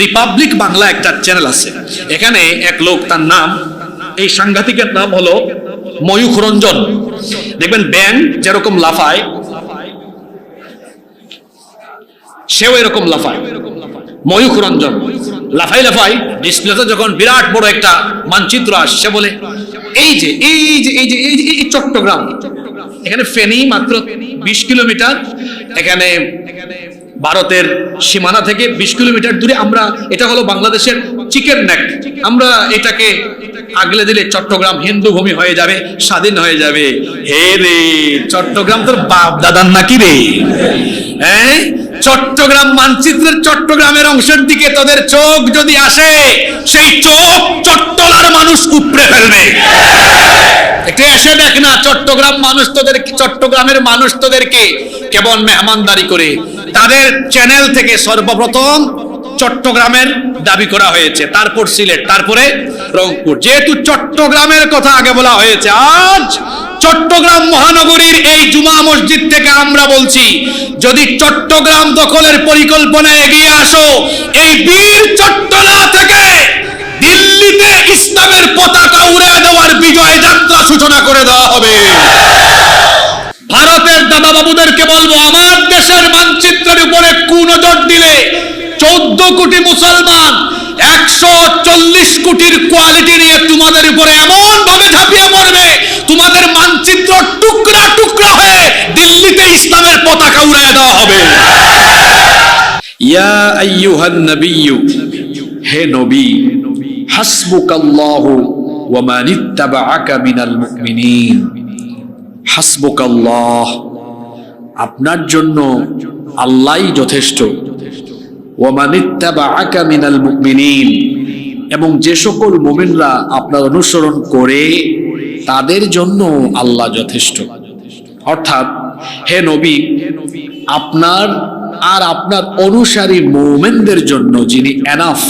Republic Bangla একটা channel আছে, এখানে এক লোক, তার নাম, এই সাংঘাতিকের নাম হলো ময়ূখ রঞ্জন। দেখবেন ব্যাং যেরকম লাফায় সেও এরকম লাফায়। ময়ূখ রঞ্জন লাফাই লাফাই ডিসপ্লেতে যখন বিরাট বড় একটা মানচিত্র আসছে, বলে এই যে এই যে এই যে এই যে এই চট্টগ্রাম, এখানে ফেনী মাত্র 20 কিলোমিটার, এখানে ভারতের সীমানা থেকে 20 কিলোমিটার দূরে আমরা, এটা হলো বাংলাদেশের চিকেন নেক, আমরা এটাকে আগলে দিলে চট্টগ্রাম হিন্দু ভূমি হয়ে যাবে, স্বাধীন হয়ে যাবে। হে রে, চট্টগ্রাম তোর বাপ দাদার নাকি রে? হ্যাঁ, চট্টগ্রাম মানচিত্রের চট্টগ্রামের অংশের দিকে তোদের চোখ যদি আসে, সেই চোখ চট্টলার মানুষ উপড়ে ফেলবে। একটু এসে দেখ না, চট্টগ্রাম মানুষ তোদের, চট্টগ্রামের মানুষ তোদেরকে কেবল মেহমানদারি করে। তাদের চ্যানেল থেকে সর্বপ্রথম চট্টগ্রামের দাবি করা হয়েছে, তারপর সিলেট, তারপরে রংপুর। যেহেতু চট্টগ্রামের কথা আগে বলা হয়েছে, আজ চট্টগ্রাম মহানগরীর এই জুমা মসজিদ থেকে আমরা বলছি, যদি চট্টগ্রাম দখলের পরিকল্পনায় এগিয়ে আসো, এই বীর চট্টলা থেকে দিল্লিতে ইসলামের পতাকা উড়ে দেওয়ার বিজয় যাত্রা সূচনা করে দেওয়া হবে। ভারতের দাদা বাবুদেরকে বলবো, আমার দেশের মানচিত্রের উপরে কুনজর দিলে 14 কোটি মুসলমান 140 কোটির কোয়ালিটি নিয়ে তোমাদের উপরে এমন ভাবে ঝাঁপিয়ে পড়বে, তোমাদের মানচিত্র টুকরা টুকরা হয়ে দিল্লিতে ইসলামের পতাকা উড়িয়ে দেওয়া হবে। ইয়া আইয়ুহান নাবিয়্যু, হে নবী, হাসবুকাল্লাহু ওয়া মান ইত্তাবাআকা মিনাল মুমিনিন। হাসবুকাল্লাহ, আপনার জন্য আল্লাহই যথেষ্ট। ওয়া মান ইত্তাবাআকা মিনাল মুমিনিন, এবং যে সকল মুমিনরা আপনার অনুসরণ করে তাদের জন্য আল্লাহ যথেষ্ট। অর্থাৎ হে নবী, আপনার আর আপনার অনুসারী মুমিনদের জন্য যিনি এনাফ,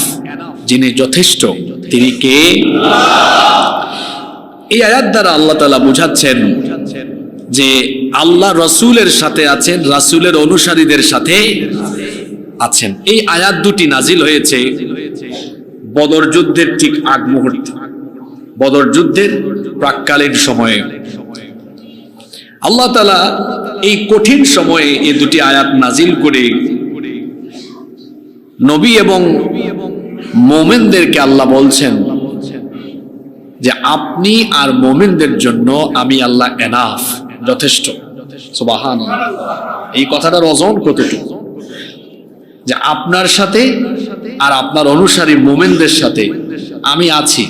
যিনি যথেষ্ট, তিনি কে? এই আয়াত দ্বারা আল্লাহ তাআলা বুঝাচ্ছেন যে আল্লাহ রাসূলের সাথে আছেন, রাসূলের অনুসারীদের সাথে আছেন। এই আয়াত দুটি নাজিল হয়েছে বদর যুদ্ধের ঠিক আগ মুহূর্তে, বদর যুদ্ধের প্রাক্কালীন সময়ে। আল্লাহ তাআলা এই কঠিন সময়ে এই দুটি আয়াত নাজিল করে নবী এবং মুমিনদেরকে আল্লাহ বলছেন যে আপনি আর মুমিনদের জন্য আমি আল্লাহ এনাফ, যথেষ্ট। সুবহানাল্লাহ, এই কথাটার ওজন কতটুকু, যে আপনার সাথে আর আপনার অনুসারী মুমিনদের সাথে আমি আছি।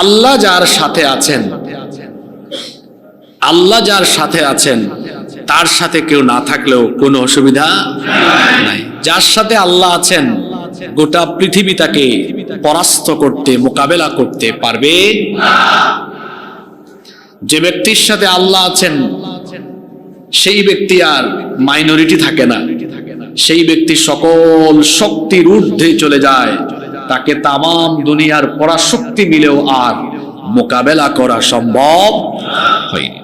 আল্লাহ যার সাথে আছেন, আল্লাহ যার সাথে আছেন, তার সাথে কেউ না থাকলেও কোনো অসুবিধা নাই। যার সাথে আল্লাহ আছেন, গোটা পৃথিবী তাকে পরাস্ত করতে, মোকাবেলা করতে পারবে না। যে ব্যক্তির সাথে আল্লাহ আছেন, সেই ব্যক্তি আর মাইনরিটি থাকে না, সেই ব্যক্তি সকল শক্তির ঊর্ধ্বে চলে যায়, তাকে তামাম দুনিয়ার পরাশক্তি মিলেও আর মোকাবেলা করা সম্ভব হয়নি।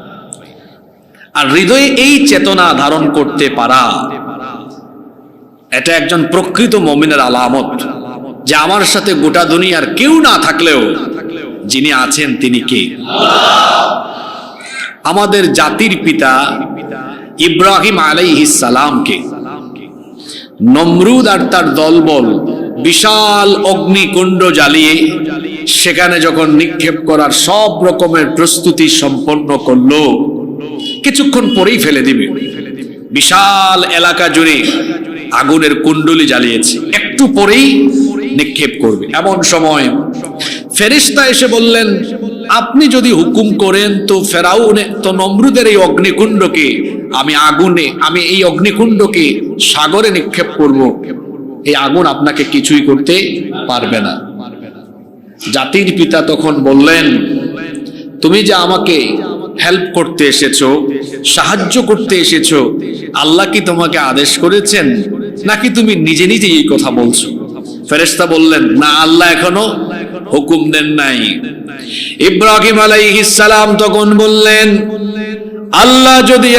আর হৃদয়ে এই চেতনা ধারণ করতে পারা, এটা একজন প্রকৃত মুমিনের আলামত, যে আমার সাথে গোটা দুনিয়ার কেউ না থাকলেও যিনি আছেন তিনি কে? আমাদের জাতির পিতা ইব্রাহিম আলাইহিস সালামকে নমরুদ আর তার দলবল বিশাল অগ্নিকুণ্ড জ্বালিয়ে সেখানে যখন নিক্ষেপ করার সব রকমের প্রস্তুতি সম্পন্ন করলো, কিছুক্ষণ পরেই ফেলে দিবে। বিশাল এলাকা জুড়ে আগুনের কুণ্ডলি জ্বালিয়েছে, একটু পরেই নিক্ষেপ করবে। এমন সময় ফেরেশতা এসে বললেন, আপনি যদি হুকুম করেন তো ফেরাউন, তো নমরুদের এই অগ্নিকুণ্ডকে আমি এই অগ্নিকুণ্ডকে সাগরে নিক্ষেপ করব, এই আগুন আপনাকে কিছুই করতে পারবে না। জাতির পিতা তখন বললেন, তুমি যে আমাকে হেল্প করতে এসেছো, সাহায্য করতে এসেছো, আল্লাহ কি তোমাকে আদেশ করেছেন নাকি তুমি নিজে নিজে এই কথা বলছো? ফেরেশতা বললেন, না, আল্লাহ এখনো হুকুম দেন নাই। ইব্রাহিম আলাইহিস সালাম তখন বললেন, আল্লাহ যদি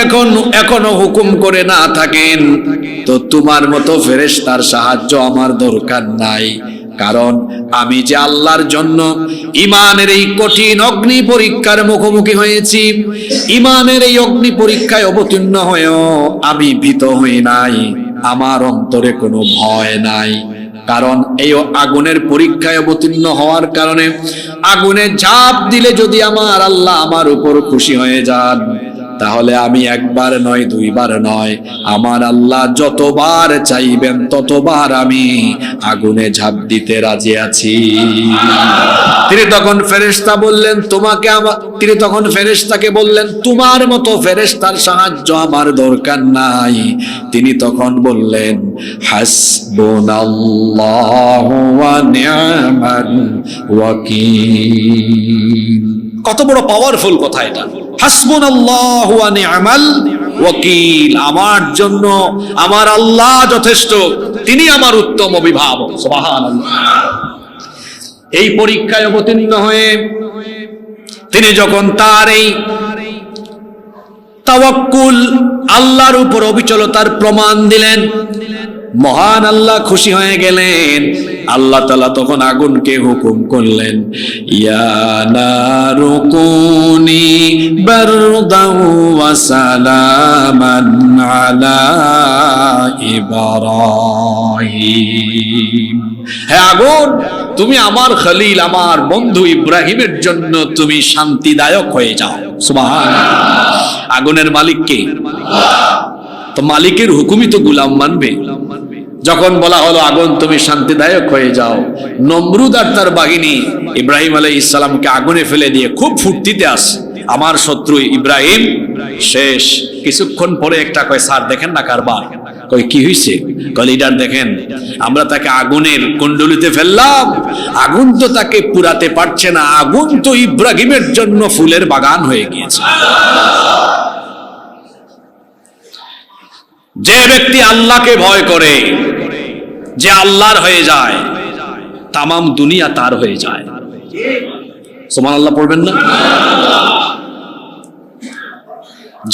এখনো হুকুম করে না থাকেন তো তোমার মতো ফেরেশতার সাহায্য আমার দরকার নাই। কারণ আমি যে আল্লাহর জন্য ঈমানের এই কঠিন অগ্নি পরীক্ষার মুখোমুখি হয়েছি, ঈমানের এই অগ্নি পরীক্ষায় অবতীর্ণ হয়েও আমি ভীত হই নাই, আমার অন্তরে কোনো ভয় নাই। কারণ এই আগুনের পরীক্ষায় অবতীর্ণ হওয়ার কারণে আগুনে ঝাঁপ দিলে যদি আমার আল্লাহ আমার উপর খুশি হয়ে যান, তাহলে আমি একবার নয় দুইবার নয়, আমার আল্লাহ যতবার চাইবেন ততবার আমি আগুনে ঝাঁপ দিতে রাজি আছি। তিনি তখন ফেরেশতাকে বললেন তোমার মতো ফেরেশতার সাহায্য আমার দরকার নাই। তিনি তখন বললেন হাসবুনাল্লাহু ওয়া নি'মাল ওয়াকিল। কত বড় পাওয়ারফুল কথা এটা, হাসবুনাল্লাহু ওয়া নি'মাল ওয়াকিল। আমার জন্য আমার আল্লাহ যথেষ্ট, তিনি আমার উত্তম অভিভাবক। সুবহানাল্লাহ। এই পরীক্ষায় অবতীর্ণ হয়ে তিনি যখন তার এই তাওয়াক্কুল আল্লাহর উপর অবিচলতার প্রমাণ দিলেন, মহান আল্লাহ খুশি হয়ে গেলেন। আল্লাহ তাআলা তখন আগুনকে হুকুম করলেন, ইয়া নারু কুনি বারদাও ওয়া সালামান আলা ইব্রাহিম। হে আগুন, তুমি আমার খলিল, আমার বন্ধু ইব্রাহিমের জন্য তুমি শান্তিদায়ক হয়ে যাও। সুবহানাল্লাহ। আগুনের মালিক কে? তো মালিকের হুকুমই তো গোলাম মানবে। যখন বলা হলো আগুন তুমি শান্তিদায়ক হয়ে যাও, নমরুদ আর তার বাহিনী ইব্রাহিম আলাইহিস সালামকে আগুনে ফেলে দিয়ে খুব ফুর্তিতে আসে, আমার শত্রু ইব্রাহিম শেষ। কিছুক্ষণ পরে একটা কয়, স্যার দেখেন না কারবার। কই কি হইছে? কয় লিডার দেখেন, আমরা তাকে আগুনের কুণ্ডলিতে ফেললাম, আগুন তো তাকে পুরাতে পারছে না, আগুন তো ইব্রাহিমের জন্য ফুলের বাগান হয়ে গিয়েছে। যে ব্যক্তি আল্লাহকে ভয় করে, যে আল্লাহর হয়ে যায়, তামাম দুনিয়া তার হয়ে যায়। সুবহানাল্লাহ পড়বেন না?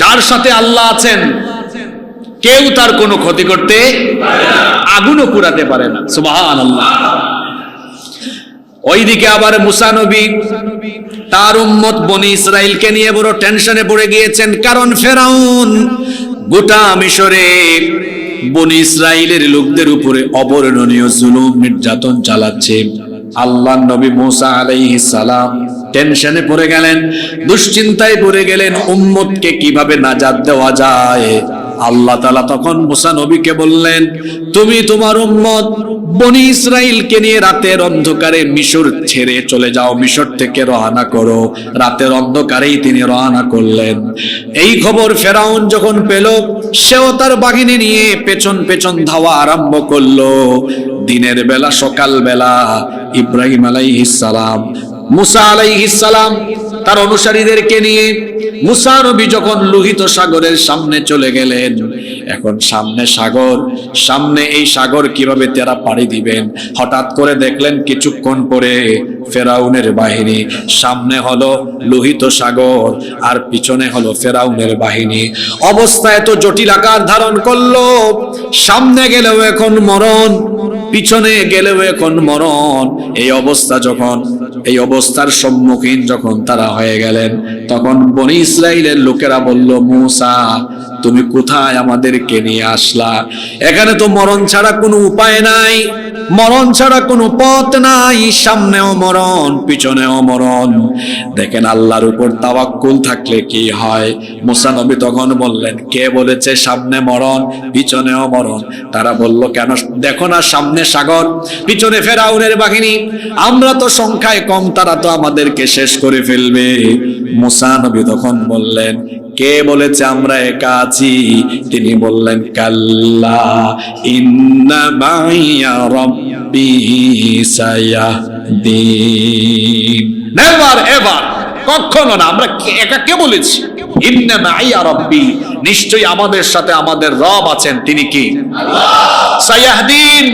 যার সাথে আল্লাহ আছেন কেউ তার কোনো ক্ষতি করতে পারে না, আগুনও পুরাতে পারে না। সুবহানাল্লাহ। ওইদিকে আবার মুসা নবী তার উম্মত বনি ইসরাইলকে নিয়ে বড় টেনশনে পড়ে গিয়েছেন। কারণ ফেরাউন গোটা মিশরে বনি ইসরাইলের লোকদের উপরে অবর্ণনীয় জুলুম নির্যাতন চালাচ্ছে। আল্লাহ নবী মুসা আলাইহিস সালাম টেনশনে পড়ে গেলেন, দুশ্চিন্তায় পড়ে গেলেন, উম্মতকে কিভাবে নাজাত দেওয়া যায়। আল্লাহ তাআলা তখন মুসা নবীকে বললেন, তুমি তোমার উম্মত বনি ইসরাইলকে নিয়ে রাতের অন্ধকারে মিশর ছেড়ে চলে যাও, মিশর থেকে রওনা করো। রাতের অন্ধকারেই তিনি রওনা করলেন। এই খবর ফেরাউন যখন পেল, সেও তার বাহিনী নিয়ে পেছন পেছন ধাওয়া আরম্ভ করলো। দিনের বেলা, সকাল বেলা ইব্রাহিম আলাইহিস সালাম, মুসা আলাইহিস সালাম তার অনুসারীদেরকে নিয়ে মুসা নবী যখন লোহিত সাগরের সামনে চলে গেলেন, এখন সামনে সাগর, সামনে এই সাগর কিভাবে তারা পাড়ি দিবেন। হঠাৎ করে দেখলেন কিছুক্ষণ পরে ফেরাউনের বাহিনী, সামনে হলো লোহিত সাগর আর পিছনে হলো ফেরাউনের বাহিনী। অবস্থা এত জটিল আকার ধারণ করলো, সামনে গেলেও এখন মরণ, পিছনে গেলেও এখন মরণ। এই অবস্থার সম্মুখীন যখন তারা হয়ে গেলেন, তখন বনি ইসরাইলের লোকেরা বলল, মুসা তুমি কোথায় আমাদেরকে নিয়ে আসলা? এখানে তো মরণ ছাড়া কোনো উপায় নাই, মরণ ছাড়া কোনো পথ নাই, সামনেও মরণ পিছনেও মরণ। দেখেন আল্লাহর উপর তাওয়াক্কুল থাকলে কি হয়। মুসা নবী তখন বললেন, কে বলেছে সামনে মরণ পিছনেও মরণ? তারা বলল, কেন? দেখো না সামনে সাগর, পিছনে ফেরাউনের বাহিনী, আমরা তো সংখ্যায় কম, তারা তো আমাদেরকে শেষ করে ফেলবে। মুসা নবী তখন বললেন, কে বলেছে আমরা একা আছি? তিনি বললেন, কাল্লা ইন্না মাইয়া রাব্বি সায়াহদিন। নেভার এভার, কখনো না, আমরা একা কে বলেছি? ইন্না মাইয়া রাব্বি, নিশ্চয়ই আমাদের সাথে আমাদের রব আছেন। তিনি কি? আল্লাহ। সায়াহদিন,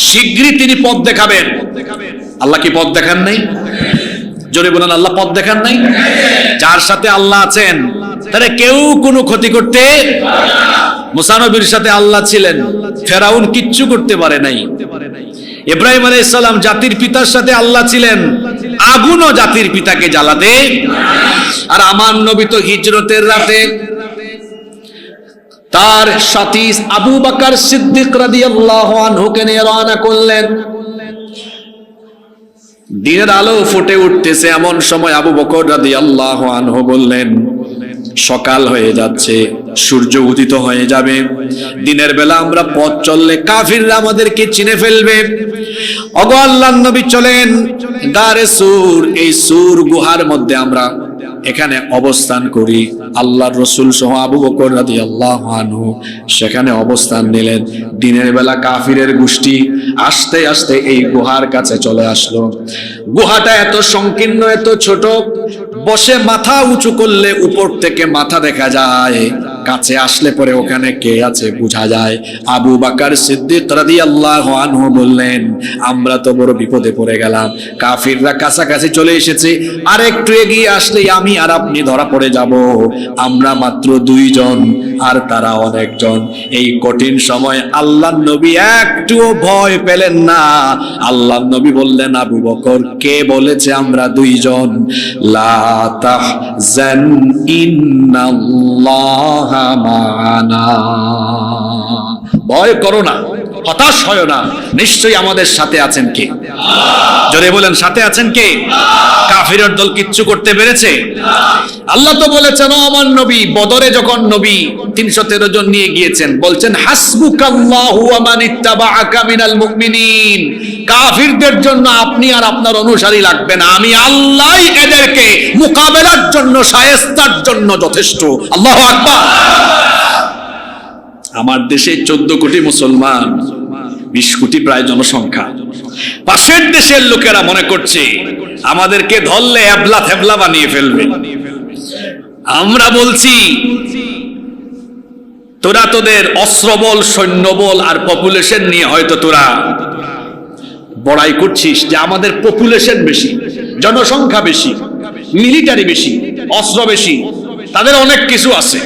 শীঘ্রই তিনি পথ দেখাবেন। আল্লাহ কি পথ দেখান নাই? জোরে বলেন, আল্লাহ পথ দেখান নাই? যার সাথে আল্লাহ আছেন তাহলে কেউ কোনো ক্ষতি করতে পারে না। মুসা নবীর সাথে আল্লাহ ছিলেন, ফেরাউন কিচ্ছু করতে পারে নাই। ইব্রাহিম আলাইহিস সালাম জাতির পিতার সাথে আল্লাহ ছিলেন, আগুনও জাতির পিতাকে জ্বালাতে। আর আমার নবী তো হিজরতের রাতে তার সাথী আবু বকর সিদ্দিক রাদিয়াল্লাহু আনহুকে নিয়ে রওনা করলেন। দিনের আলো ফুটে উঠতেছে, এমন সময় আবু বকর রাদিয়াল্লাহু আনহু বললেন, সকাল হয়ে যাচ্ছে, সূর্য উদিত হয়ে যাবে, দিনের বেলা আমরা পথ চললে কাফিররা আমাদেরকে চিনে ফেলবে। ওগো আল্লাহর নবী চলেন গারে সূর, এই সূর গুহার মধ্যে আমরা এখানে অবস্থান করি। আল্লাহর রাসূল সহ আবু বকর রাদিয়াল্লাহু আনহু সেখানে অবস্থান নিলেন। দিনের বেলা কাফিরের গোষ্ঠী আস্তে আস্তে এই গুহার কাছে চলে আসলো। গুহাটা এত সংকীর্ণ, এত ছোট, বসে মাথা উঁচু করলে উপর থেকে মাথা দেখা যায়, কাছে আসলে পরে ওখানে কে আছে বোঝা যায়। আবু বকর সিদ্দিক রাদিয়াল্লাহু আনহু বললেন, আমরা তো বড় বিপদে পড়ে গেলাম, কাফিররা কাছাকাছি চলে এসেছে, আর একটু এগিয়ে আসলেই আমি আর আপনি ধরা পড়ে যাব। আমরা মাত্র 2 জন আর তারা অনেকজন। এই কঠিন সময় আল্লাহর নবী একটুও ভয় পেলেন না। আল্লাহর নবী বললেন, আবু বকর, কে বলেছে আমরা 2 জন? লা তাহজান ইন্নাল্লাহা মা'ানা, ভয় করো না, হতাশ হয় না, নিশ্চয়ই আমাদের সাথে আছেন কে? জোরে বলেন, সাথে আছেন কে? কাফিরের দল কিচ্ছু করতে পেরেছে? আল্লাহ তো বলেছেন, ও আমার নবী, বদরে যখন নবী 313 জন নিয়ে গিয়েছেন, বলছেন হাসবুকাল্লাহু ওয়া মান ইত্তাবাআকা মিনাল মুমিনিন, কাফিরদের জন্য আপনি আর আপনার অনুসারী লাগবে না, আমি আল্লাহই এদেরকে মোকাবেলার জন্য, শায়েস্তার জন্য যথেষ্ট। আল্লাহু আকবার। আমার দেশে 14 কোটি মুসলমান, 20 কোটি প্রায় জনসংখ্যা। পাশের দেশের লোকেরা মনে করছে আমাদেরকে ধরলে এবলা থেবলা বানিয়ে ফেলবে। আমরা বলছি, তোরা তোদের অস্ত্রবল, সৈন্যবল আর পপুলেশন নিয়ে হয়তো তোরা বড়াই করছিস যে আমাদের পপুলেশন বেশি, জনসংখ্যা বেশি, মিলিটারি বেশি, অস্ত্র বেশি, তাদের অনেক কিছু আছে,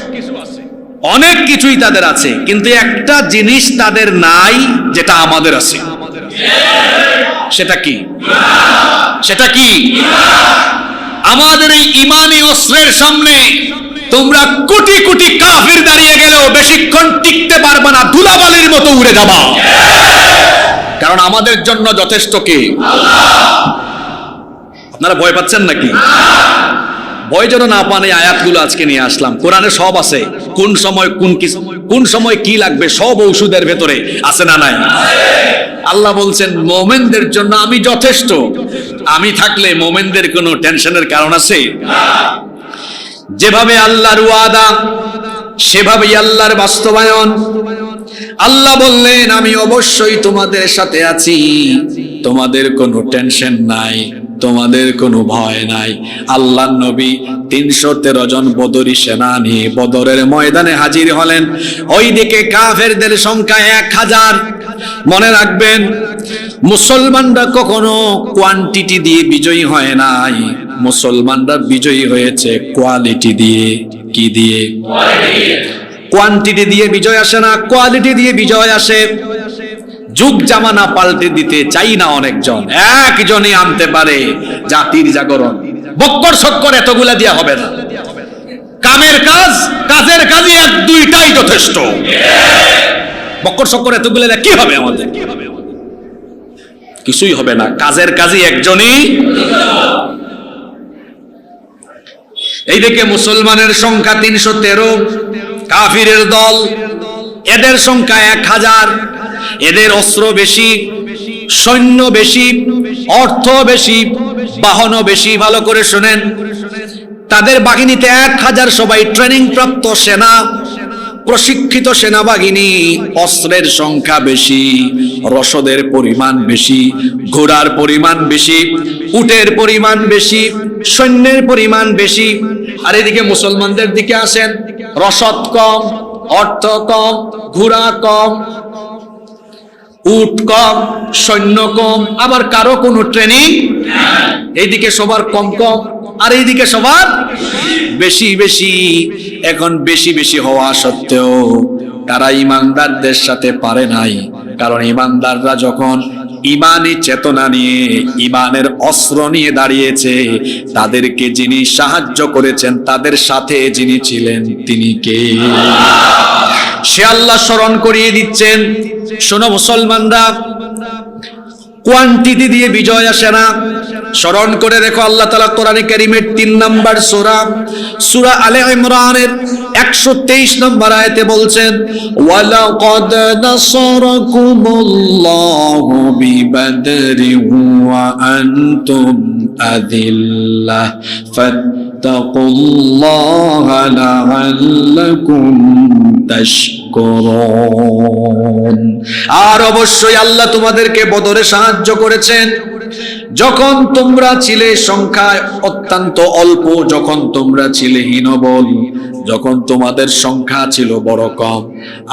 অনেক কিছুই তাদের আছে, কিন্তু একটা জিনিস তাদের নাই যেটা আমাদের আছে। সেটা কি? সেটা কি? আমাদের এই ঈমানি অস্ত্রের সামনে তোমরা কোটি কোটি কাফির দাঁড়িয়ে গেলেও বেশিক্ষণ টিকতে পারবে না, ধুলাবালির মতো উড়ে যাবা। কারণ আমাদের জন্য যথেষ্ট কে? আপনারা ভয় পাচ্ছেন নাকি? ভয় যেন না পান, এই আয়াতগুলো আজকে নিয়ে আসলাম। কোরআনে সব আছে, কোন সময় কি লাগবে সব ঔষধের ভেতরে আছে না নাই? আল্লাহ বলছেন, মুমিনদের জন্য আমি যথেষ্ট। আমি থাকলে মুমিনদের কোনো টেনশনের কারণ আছে? যেভাবে আল্লাহর ওয়াদা সেভাবেই আল্লাহর বাস্তবায়ন। আল্লাহ বললেন, আমি অবশ্যই তোমাদের সাথে আছি, তোমাদের কোনো টেনশন নাই, তোমাদের কোনো ভয় নাই। আল্লাহর নবী 313 জন বদরি সেনা নিয়ে বদরের ময়দানে হাজির হলেন। ওইদিকে কাফেরদের সংখ্যা 1000। মনে রাখবেন, মুসলমানরা কখনো কোয়ান্টিটি দিয়ে বিজয়ী হয় নাই, মুসলমানরা বিজয়ী হয়েছে কোয়ালিটি দিয়ে। কি দিয়ে? কোয়ান্টিটি দিয়ে বিজয় আসে না, কোয়ালিটি দিয়ে বিজয় আসে। যুগ জামানা পাল্টে দিতে চাই না অনেকজন, একজনই আনতে পারে জাতির জাগরণ। বক্কর সক্কর এতগুলা দিয়া হবে না। কাজের কাজই 1-2টাই যথেষ্ট। বক্কর সক্কর এতগুলা দিয়া কি হবে? আমাদের কিছুই হবে না, কাজের কাজই একজনই। এইদিকে মুসলমানের সংখ্যা 313, কাফিরের দল এদের সংখ্যা 1000। এদের অস্ত্র বেশি, সৈন্য বেশি, অর্থ বেশি, বাহনও বেশি। ভালো করে শুনেন, তাদের বাহিনীতে 1000 সবাই ট্রেনিং প্রাপ্ত সেনা, প্রশিক্ষিত সেনাবাহিনী। অস্ত্রের সংখ্যা বেশি, রসদের পরিমাণ বেশি, ঘোড়ার পরিমাণ বেশি, উটের পরিমাণ বেশি, সৈন্যের পরিমাণ বেশি। আর এদিকে মুসলমানদের দিকে আসেন, রসদ কম, অর্থ কম, ঘোড়া কম, উট কম, সৈন্য কম, আবার কারো কোনো ট্রেনিং, এইদিকে সবার কম কম আর এইদিকে সবার বেশি বেশি। এখন বেশি বেশি হওয়া সত্ত্বেও তারা ইমানদারদের সাথে পারে নাই, কারণ ইমানদাররা যখন ইমানি চেতনা নিয়ে, ইমানের অস্ত্র নিয়ে দাঁড়িয়েছে, তাদেরকে যিনি সাহায্য করেছেন, তাদের সাথে যিনি ছিলেন, তিনি কে? সে আল্লাহ স্মরণ করিয়ে দিচ্ছেন। শোনো মুসলমানরা, কোয়ান্টিটি দিয়ে বিজয় আসে না, স্মরণ করে রেখো। আল্লাহ তাআলা কোরআনে কারীমের 3 নম্বর সূরা, সূরা আলে ইমরানের 123 নম্বর আয়াতে বলছেন, ওয়ালাকাদ নাসারাকুমুল্লাহু বিবাদরিন ওয়া আনতুম আযিল্লাহ ফাত্তাকুল্লাহা লাআল্লাকুম তাশকুরুন। আর অবশ্যই আল্লাহ তোমাদেরকে বদরে সাহায্য করেছেন যখন তোমরা ছিলে সংখ্যায় অত্যন্ত অল্প, যখন তোমরা ছিলে হীনবল, যখন তোমাদের সংখ্যা ছিল বড় কম।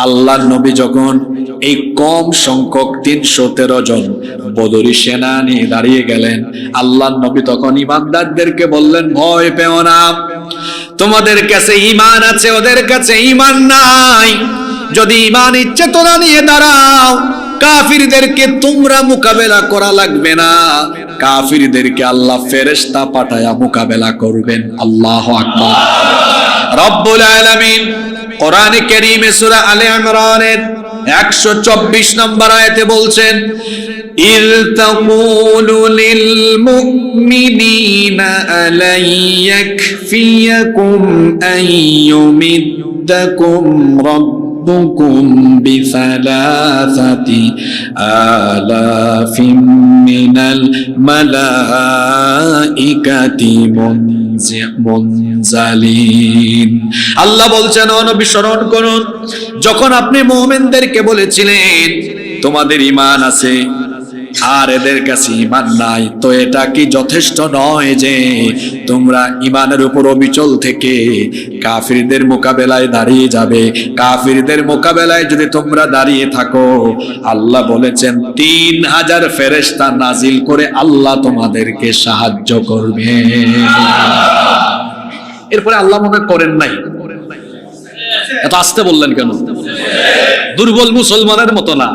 আল্লাহর নবী যখন এই কম সংখ্যক 313 জন বদরি সেনা নিয়ে দাঁড়িয়ে গেলেন, আল্লাহর নবী তখন ইমানদারদেরকে বললেন, ভয় পেও না, তোমাদের কাছে ঈমান আছে, ওদের কাছে ঈমান নাই। যদি ঈমানি চেতনা নিয়ে দাঁড়াও, কাফিরদেরকে তোমরা মোকাবেলা করা লাগবে না, কাফিরদেরকে আল্লাহ ফেরেশতা পাঠায়া মোকাবেলা করবেন। আল্লাহু আকবার। রব্বুল আলামিন কোরআনে কারীমে সূরা আলে ইমরানের 124 নম্বর আয়াতে বলছেন, ইয তাকুলু লিল মুমিনিনা আলাই ইয়াকফিয়াকুম আইয়ুমিদ্দাকুম রাব্বুকুম বিসালাসাতি আলাফিম মিনাল মালাইকাতি মুনজালিন। আল্লাহ বলছেন, ও নবী স্মরণ করুন, যখন আপনি মুমিনদেরকে বলেছিলেন তোমাদের ঈমান আছে আর এদের কাছে ঈমান নাই, তো এটা কি যথেষ্ট নয় যে তোমরা ঈমানের উপর অবিচল থেকে কাফিরদের মোকাবেলায় দাঁড়িয়ে যাবে? কাফিরদের মোকাবেলায় যদি তোমরা দাঁড়িয়ে থাকো, আল্লাহ বলেছেন 3000 ফেরেশতা নাজিল করে আল্লাহ তোমাদেরকে সাহায্য করবে। এরপরে আল্লাহ মনে করেন নাই, এত আস্তে বললেন কেন? দুর্বল মুসলমানের মতো না,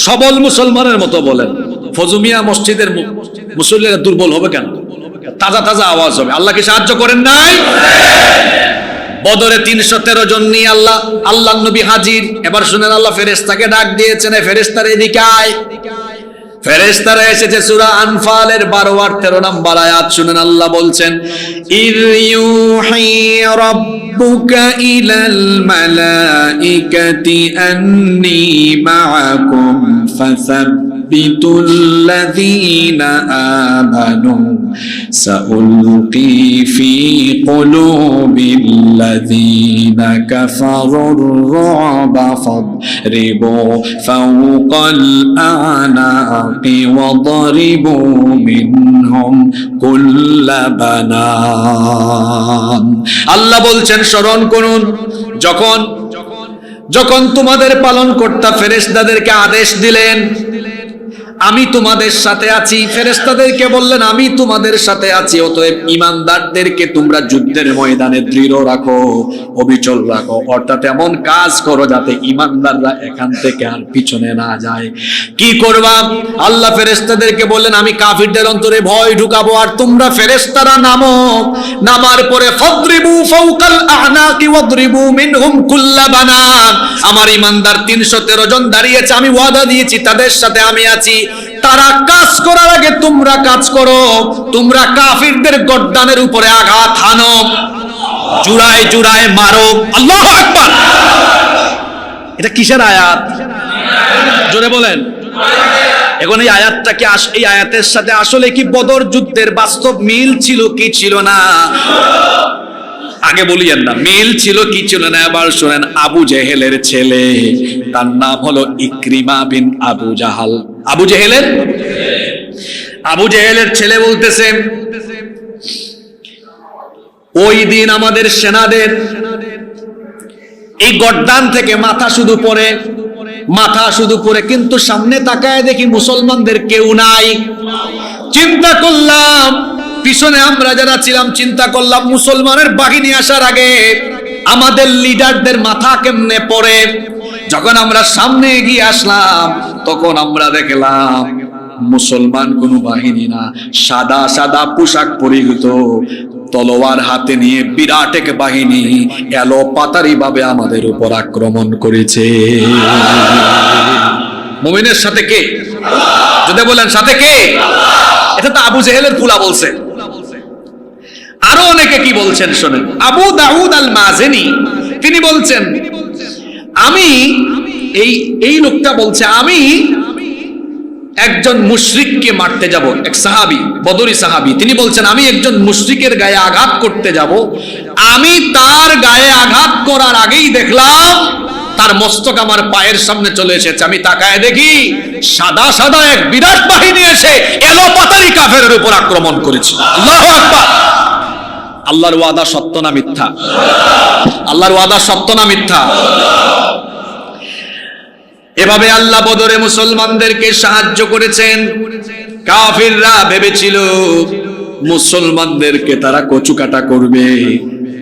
সবল মুসলমানের মতো বলেন। ফজুমিয়া মসজিদের মুসল্লিরা দুর্বল হবে কেন? তাজা তাজা আওয়াজ হবে। আল্লাহ কি সাহায্য করেন নাই? বদরে 313 জন নিয়ে আল্লাহর নবী হাজির। এবার শুনেন, আল্লাহ ফেরেশতাকে ডাক দিয়েছেন, ফেরেশতারা এদিকে আয়। ফেরেশতারা এসেছে সূরা আনফালের 12 আর 13 নম্বর আয়াত। শুনেন, আল্লাহ বলছেন, ইয ইউহি রাব্বুকা ইলাল মালাইকাতি আন্নী মাআকুম ফাসাব্বিতুল্লাযীনা আমানু সাউলকি ফি কুলুবিল্লাযীনা কাফারুর রু'বা ফাদরিবু ফাওকাল আ'নাকি ওয়াদরিবু মিনহুম কুল্লা বানান। আল্লাহ বলছেন, স্মরণ করুন, যখন তোমাদের পালনকর্তা ফেরেশতাদেরকে আদেশ দিলেন, আমি তোমাদের সাথে আছি। ফেরেশতাদেরকে বললেন, আমি তোমাদের সাথে আছি, অতএব ঈমানদারদেরকে তোমরা যুদ্ধের ময়দানে দৃঢ় রাখো, অবিচল রাখো, অর্থাৎ এমন কাজ করো যাতে ঈমানদাররা এখান থেকে আর পিছনে না যায়। কি করবা? আল্লাহ ফেরেশতাদেরকে বললেন, আমি কাফিরদের অন্তরে ভয় ঢুকাবো, আর তোমরা ফেরেশতারা নামো, নামার পরে ফাদরিবু ফাওকাল আ'নাকি ওয়াদরিবু মিনহুম কুল্লা বানান। আমার ঈমানদার 313 জন দাঁড়িয়েছে, আমি ওয়াদা দিয়েছি তাদের সাথে আমি আছি। তারা কাজ করার আগে তোমরা কাজ করো, তোমরা কাফিরদের গর্দানের উপরে আঘাত হানো, জুড়ায় জুড়ায় মারো। আল্লাহু আকবার। এটা কিসের আয়াত? জোরে বলেন। এখন এই আয়াতটা কি, এই আয়াতের সাথে আসলে কি বদর যুদ্ধের বাস্তব মিল ছিল কি ছিল না? আগে বলিয়েন না, মিল ছিল কি ছিল না। এবার শুনেন, আবু জেহেলের ছেলে, তার নাম হলো ইকরিমা বিন আবু জাহাল। আবু জেহেলের ছেলে বলতেছে, ওই দিন আমাদের সেনাদের এই গর্দান থেকে মাথা শুধু পড়ে মাথা শুধু পরে, কিন্তু সামনে তাকায় দেখি মুসলমানদের কেউ নাই। চিন্তা করলাম, পিছনে আমরা যারা ছিলাম চিন্তা করলাম মুসলমানের বাহিনী আসার আগে আমাদের লিডারদের মাথা কেমনে পড়ে। যখন আমরা সামনে এগিয়ে আসলাম তখন আমরা দেখলাম মুসলমান কোনো বাহিনী না, সাদা সাদা পোশাক পরিহিত, তলোয়ার হাতে নিয়ে বিরাট এক বাহিনী এলো পাতারি ভাবে আমাদের উপর আক্রমণ করেছে। মুমিনের সাথে কে? যদি বলেন সাথে কে? এটা তো আবু জেহেলের পুলা বলছে। আরো অনেকে কি বলছেন শোনেন। আবু দাউদ আল মাজিনি তিনি বলছেন, আমি এই লোকটা বলছে আমি একজন মুশরিককে মারতে যাব। এক সাহাবী, বদরি সাহাবী, তিনি বলছেন আমি একজন মুশরিকের গায়ে আঘাত করতে যাব। আমি তার গায়ে আঘাত করার আগেই দেখলাম তার মস্তক আমার পায়ের সামনে চলে এসেছে। আমি তাকায় দেখি সাদা সাদা এক বিরাট বাহিনী এসে এলো পাতারি কাফেরের উপর আক্রমণ করেছে। আল্লাহু আকবার। আল্লাহর ওয়াদা সত্য না মিথ্যা? আল্লাহর ওয়াদা সত্য না মিথ্যা? এভাবে আল্লাহ বদরে মুসলমানদেরকে সাহায্য করেছেন। কাফিররা ভেবেছিল মুসলমানদেরকে তারা কচুকাটা করবে,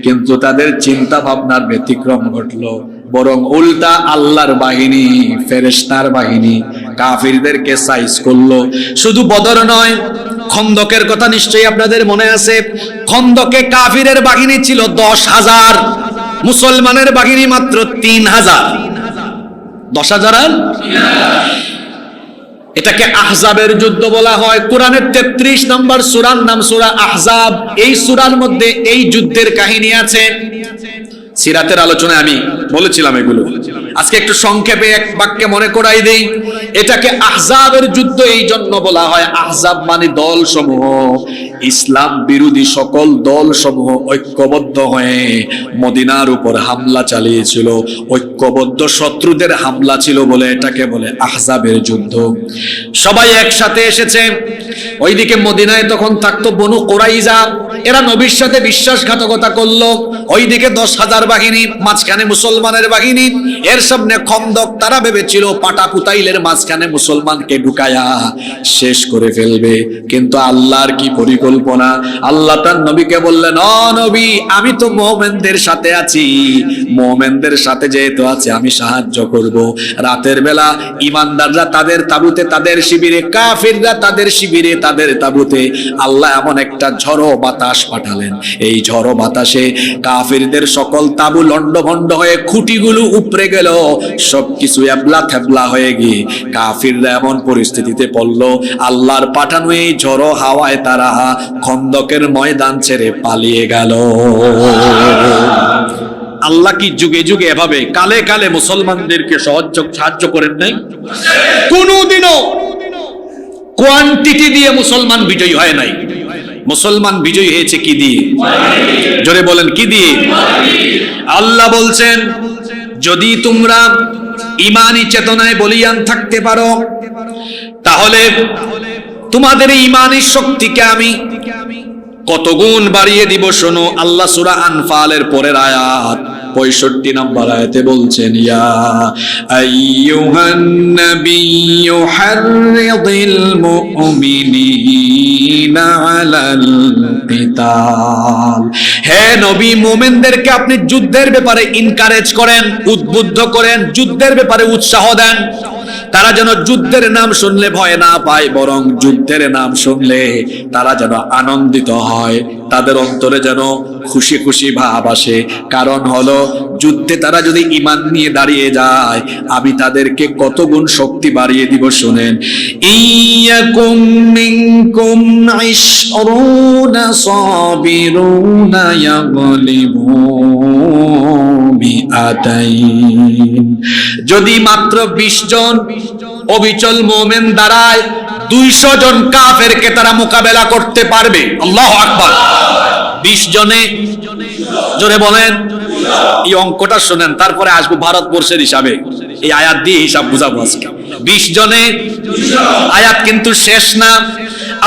কিন্তু তাদের চিন্তা ভাবনার ব্যতিক্রম ঘটলো। বরং উল্টা আল্লাহর বাহিনী, ফেরেশতার বাহিনী কাফিরদেরকে সাইজ করলো। শুধু বদর নয়, খন্দকের কথা নিশ্চয়ই আপনাদের মনে আছে। খন্দকে কাফিরের বাহিনী ছিল 10,000, মুসলমানের বাহিনী মাত্র 3,000। 10,000 এটাকে আহজাবের যুদ্ধ বলা হয়। কোরআনের 33 নম্বর সূরার নাম সূরা আহজাব। এই সূরার মধ্যে এই যুদ্ধের কাহিনী আছে। সিরাতের আলোচনায় আমি বলেছিলাম এগুলো। আজকে একটু সংক্ষেপে এক বাক্যে মনে করাই দেই। এটাকে আহজাবের যুদ্ধ এই জন্য বলা হয়, আহজাব মানে দল সমূহ, ইসলাম বিরোধী সকল দল সমূহ ঐক্যবদ্ধ হয়ে মদিনার উপর হামলা চালিয়েছিল। ঐক্যবদ্ধ শত্রুদের হামলা ছিল বলে এটাকে বলে আহজাবের যুদ্ধ। সবাই একসাথে এসেছে। ওইদিকে মদিনায় তখন থাকতো বনু কুরাইজা, এরা নবীর সাথে বিশ্বাসঘাতকতা করলো। ওইদিকে 10,000 বাহিনী, মাঝখানে মুসলমানের বাহিনী, এর সামনে খন্দক। তারা ভেবেছিল পাটা পুতাইলের মাঝখানে মুসলমানকে ঢুকায়া শেষ করে ফেলবে। কিন্তু আল্লাহর কি পরিকল্পনা! আল্লাহ তার নবীকে বললেন, ও নবী, আমি তো মুমিনদের সাথে আছি, মুমিনদের সাথে যেহেতু আছে আমি সাহায্য করব। রাতের বেলা ঈমানদাররা তাদের তাঁবুতে তাদের শিবিরে, কাফিররা তাদের শিবিরে তাদের তাঁবুতে। আল্লাহ এমন একটা ঝড়ো বাতাস পাঠালেন, এই ঝড়ো বাতাসে কাফিরদের সকল তাঁবু লন্ডভন্ড হয়ে খুঁটিগুলো উপড়ে গেল, সবকিছু এবলা থেবলা হয়ে গিয়ে কাফিররা এমন পরিস্থিতিতে পড়লো, আল্লাহর পাঠানো এই ঝড়ো হাওয়ায় তারা খন্দকের ময়দান ছেড়ে পালিয়ে গেল। আল্লাহ কি যুগে যুগে এভাবে কালে কালে মুসলমানদেরকে সাহায্য করেন নাই? কোনদিনও কোয়ান্টিটি দিয়ে মুসলমান বিজয়ী হয় নাই। মুসলমান বিজয়ী হয়েছে কি দিয়ে? জোরে বলেন, কি দিয়ে? আল্লাহ বলছেন, যদি তোমরা ঈমানী চেতনায় বলিয়ান থাকতে পারো তাহলে তোমাদের ঈমানী শক্তিকে আমি কত গুণ বাড়িয়ে দিব শোনো। আল্লাহ সূরা আনফালের পরের আয়াত 65 নম্বর আয়াতে বলছেন, ইয়া আইয়ুহান নাবিয়্যু হাররিদিল মুমিনিনা আলাল কিতাল। হে নবী, মুমিনদেরকে আপনি যুদ্ধের ব্যাপারে এনকারেজ করেন, উদ্বুদ্ধ করেন, যুদ্ধের ব্যাপারে উৎসাহ দেন। তারা যেন যুদ্ধের নাম শুনলে ভয় না পায়, বরং যুদ্ধের নাম শুনলে তারা যেন আনন্দিত হয়, তাদের অন্তরে যেন খুশি খুশি ভাব আসে। কারণ হলো, যুদ্ধে তারা যদি ঈমান নিয়ে দাঁড়িয়ে যায় আমি তাদেরকে কত গুণ শক্তি বাড়িয়ে দিব শুনেন। ইয়াকুম মিনকুম 20 সাবিরুনা ইয়াগলিবু মিআতাইন। যদি মাত্র 20 জন অবিচল মুমিন দাঁড়ায়, 200 জন কাফেরকে তারা মোকাবেলা করতে পারবে। আল্লাহু আকবার। 20 জনে, জোরে বলেন, এই অঙ্কটা শুনেন, তারপরে আসবো ভারতবর্ষের হিসাবে। এই আয়াত দিয়ে হিসাব বুঝাবো আজকে। 20 জনে আয়াত কিন্তু শেষ না।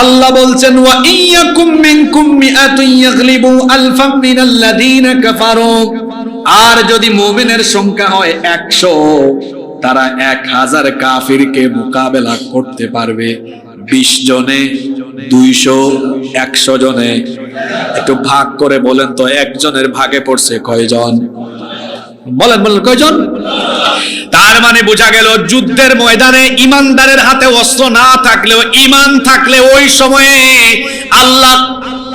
আল্লাহ বলছেন, ওয়া ইয়াকুম মিনকুম মিআতুন ইয়াগলিবু আলফাম মিনাল্লাযীনা কাফারু। আর যদি মুমিনের সংখ্যা হয় 100, তারা 1000 কাফিরকে মোকাবেলা করতে পারবে 20 জনে, 200, 100 জনে। একটু ভাগ করে বলেন তো, একজনের ভাগে পড়ছে কয়জন? বলেন বলেন, কয়জন? তার মানে বোঝা গেল যুদ্ধের ময়দানে ইমানদারের হাতে অস্ত্র না থাকলেও ঈমান থাকলে ওই সময়ে আল্লাহ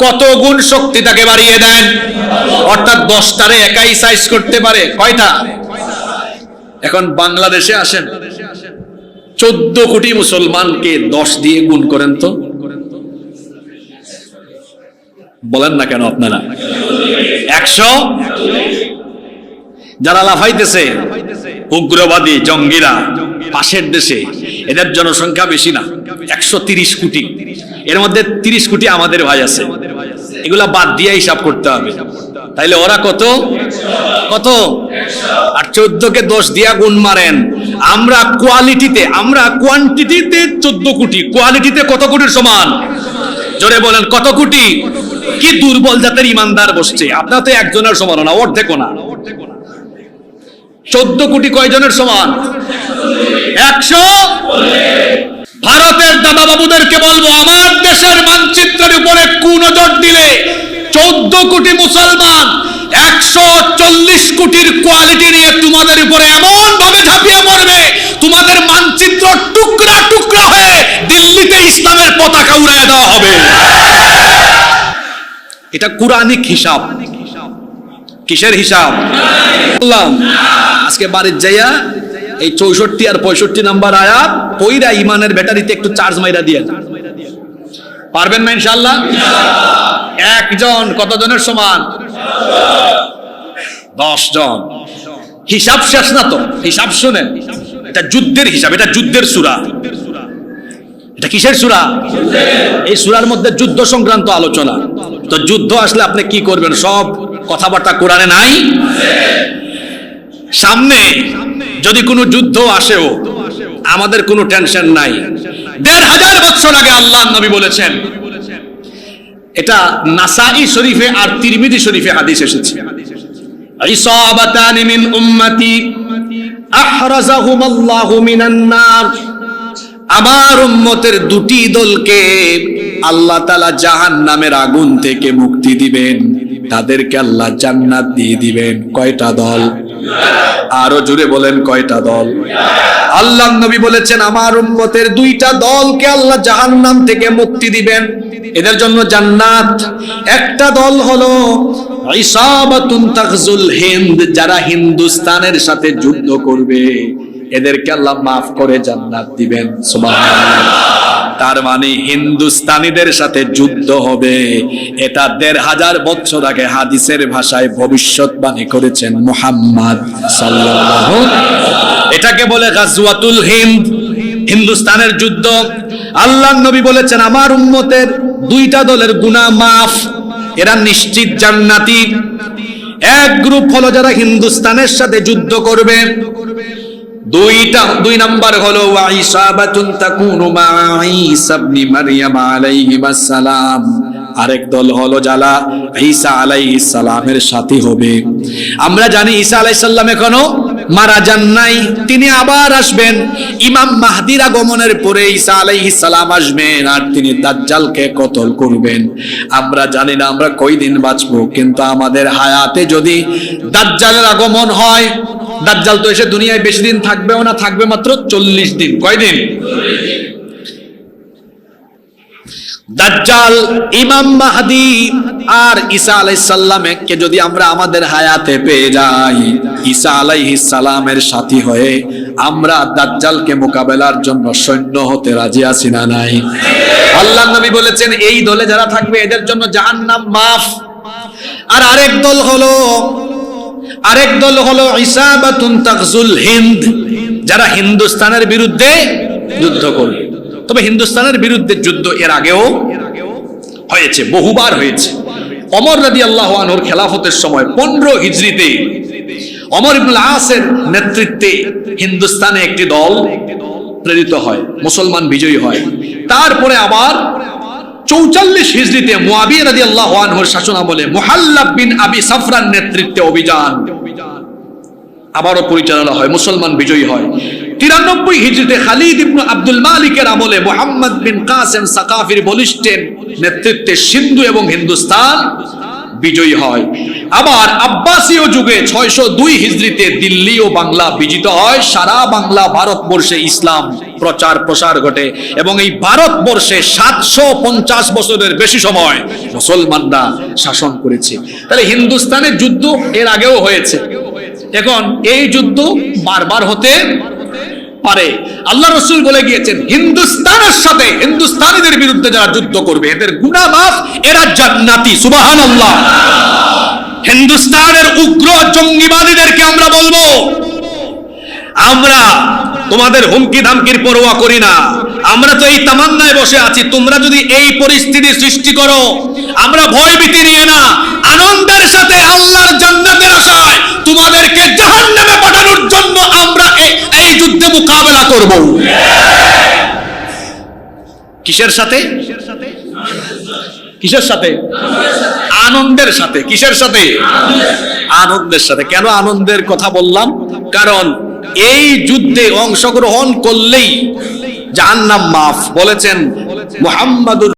কত গুণ শক্তি তাকে বাড়িয়ে দেন। অর্থাৎ 10টারে একাই সাইজ করতে পারে কয়টা? এখন বাংলাদেশে আসেন, 14 কোটি মুসলমানকে 10 দিয়ে গুণ করেন তো, বলেন না কেন আপনারা? 100। যারা লাফাইতেছে উগ্রবাদী জঙ্গিরা পাশের দেশে, এদের জনসংখ্যা বেশি না, 130 কোটি। এর মধ্যে 30 কোটি আমাদের ভাই আছে, এগুলা বাদ দিয়ে হিসাব করতে হবে। তাইলে ওরা কত কত? আর 14কে 10 দিয়া গুণ মারেন। আমরা কোয়ালিটিতে, আমরা কোয়ান্টিটিতে 14 কোটি, কোয়ালিটিতে কত কোটির সমান? জোরে বলেন, কত কোটি? কি দুর্বল জাতের ইমানদার বসছে। আপনার তো একজনের সমান না, অর্ধেকও না। 14 কোটি কয়জনের সমান? 100। ভারতের দাদা বাবুদেরকে বলবো, আমার দেশের মানচিত্রের উপরে কুনজর দিলে 14 কোটি মুসলমান 140 কোটির কোয়ালিটি নিয়ে তোমাদের উপরে এমন ভাবে ঝাঁপিয়ে পড়বে, তোমাদের মানচিত্র টুকরা টুকরা হয়ে দিল্লিতে ইসলামের পতাকা উড়াইয়া দেওয়া হবে। এটা কুরআনিক হিসাব। কিসের হিসাব? আজকে বাড়ির যাইয়া এই 64 আর 65 নাম্বার আয়াত পয়রা ইমানের ব্যাটারিতে একটু চার্জ মাইরা দিয়ে পারবেন না ইনশাআল্লাহ? একজন কতজনের সমান? 10 জন। হিসাব শেষ না তো, হিসাব শুনেন। এটা যুদ্ধের হিসাব, এটা যুদ্ধের সূরা। এটা কিসের সূরা? এই সূরার মধ্যে যুদ্ধ সংক্রান্ত আলোচনা। তো যুদ্ধ আসলে আপনি কি করবেন? সব কথাবার্তা কোরআনে নাই। সামনে যদি কোনো যুদ্ধ আসেও আমাদের কোনো টেনশন নাই। 1500 বছর আগে আল্লাহর নবী বলেছেন, এটা নাসাই শরীফে আর তিরমিজি শরীফে হাদিস এসেছে, ইসাবাতানি মিন উম্মতি আহরাজাহুমাল্লাহু মিনান নার। আমার উম্মতের 2টি দলকে আল্লাহ তাআলা জাহান্নামের আগুন থেকে মুক্তি দিবেন, তাদেরকে আল্লাহ জান্নাত দিয়ে দিবেন। কয়টা দল? আরো জোরে বলেন, কয়টা দল? আল্লাহর নবী বলেছেন, আমার উম্মতের 2টা দলকে আল্লাহ জাহান্নাম থেকে মুক্তি দিবেন, এদের জন্য জান্নাত। একটা দল হলো ইসাবাতুন তাগজুল হিন্দ, যারা হিন্দুস্তানের সাথে যুদ্ধ করবে, এদেরকে আল্লাহ মাফ করে জান্নাত দিবেন। সুবহানাল্লাহ। তার মানে হিন্দুস্তানিদের সাথে যুদ্ধ হবে, এটা 1500 বছর আগে হাদিসের ভাষায় ভবিষ্যৎবাণী করেছেন মুহাম্মদ সাল্লাল্লাহু। এটাকে বলে গাজওয়াতুল হিন্দ, হিন্দুস্তানের যুদ্ধ। আল্লাহর নবী বলেছেন, আমার উম্মতের 2টা দলের গুনাহ মাফ, এরা নিশ্চিত জান্নাতি। এক গ্রুপ হলো যারা হিন্দুস্তানের সাথে যুদ্ধ করবে, 2 নাম্বার হলো ওয়াইসাবাতুন তাকুনু মা ঈসা ইবনে মারইয়াম আলাইহিস সালাম। আরেক দল হলো যারা ঈসা আলাইহিস সালামের সাথী হবে। আমরা জানি ঈসা আলাইহিস সালাম এখনো মারা যান নাই, তিনি আবার আসবেন। ইমাম মাহদির আগমনের পরে ঈসা আলাইহিস সালাম আসবেন আর তিনি দাজ্জালকে কতল করবেন। আমরা জানি না আমরা কয়দিন বাঁচবো, কিন্তু আমাদের হায়াতে যদি দাজ্জালের আগমন হয়, দাজ্জাল তো এসে দুনিয়ায় বেশি দিন থাকবেও না, থাকবে মাত্র 40 দিন। কয়দিন? দাজ্জাল, ইমাম মাহদি আর ঈসা আলাইহিস সালামকে যদি আমরা আমাদের হায়াতে পেয়ে যাই, ঈসা আলাইহিস সালামের সাথী হয়ে আমরা দাজ্জালকে মোকাবেলার জন্য সৈন্য হতে রাজি আছি না নাই? আল্লাহর নবী বলেছেন, এই দলে যারা থাকবে এদের জন্য জাহান্নাম মাফ। আর আরেক দল হলো ইসাবাতুন তাগজুল হিন্দ, যারা হিন্দুস্তানের বিরুদ্ধে যুদ্ধ করবে। তবে হিন্দুস্তানের বিরুদ্ধে যুদ্ধ এর আগেও হয়েছে, বহুবার হয়েছে। ওমর রাদিয়াল্লাহু আনহুর খেলাফতের সময় 15 হিজরিতে ওমর ইবনুল আসের নেতৃত্বে হিন্দুস্তানে একটি দল প্রেরিত হয়, মুসলমান বিজয়ী হয়। তারপরে আবার 44 হিজরিতে মুয়াবিয়া রাদিয়াল্লাহু আনহুর শাসনামলে মুহাল্লাব বিন আবি সাফরার নেতৃত্বে অভিযান। আবারও পরিচালনা হয়, মুসলমান বিজয়ী হয়। 93 হিজরিতে খালিদ ইবনে আব্দুল মালিকের আমলে মুহাম্মদ বিন কাসেম সাকাফির বলিষ্ঠ নেতৃত্বে সিন্ধু এবং হিন্দুস্তান বিজয়ী হয়। আবার আব্বাসীয় যুগে 602 হিজরিতে দিল্লি ও বাংলা বিজিত হয়। সারা বাংলা ভারতবর্ষে ইসলাম প্রচার প্রসার ঘটে এবং এই ভারতবর্ষে 750 বছরের বেশি সময় মুসলমানরা শাসন করেছে। তাহলে হিন্দুস্তানের যুদ্ধ এর আগেও হয়েছে, এখন এই যুদ্ধ বারবার হতে পারে। আল্লাহ রাসূল বলে গিয়েছেন, হিন্দুস্তানের সাথে হিন্দুস্তানিদের বিরুদ্ধে যারা যুদ্ধ করবে এদের গুনাহ মাফ, এরা জান্নাতি। সুবহানাল্লাহ। হিন্দুস্তানের উগ্র জঙ্গিবাদীদেরকে আমরা বলবো, আমরা তোমাদের হুমকি ধামকির পরোয়া করি না, আমরা তো এই তামান্নায় বসে আছি, তোমরা যদি এই পরিস্থিতি সৃষ্টি করো, আমরা ভয়ভীতি নিয়ে না, আনন্দের সাথে আল্লাহর জান্নাতের আশায় তোমাদেরকে জাহান্নামে পাঠানোর জন্য আমরা এই যুদ্ধে মোকাবেলা করব। কিসের সাথে? কিসের সাথে? আনন্দের সাথে। কিসের সাথে? আনন্দের সাথে। কেন আনন্দের কথা বললাম? কারণ এই যুদ্ধে অংশগ্রহণ করলেই জাহান্নাম মাফ। বলেছেন মুহাম্মাদুর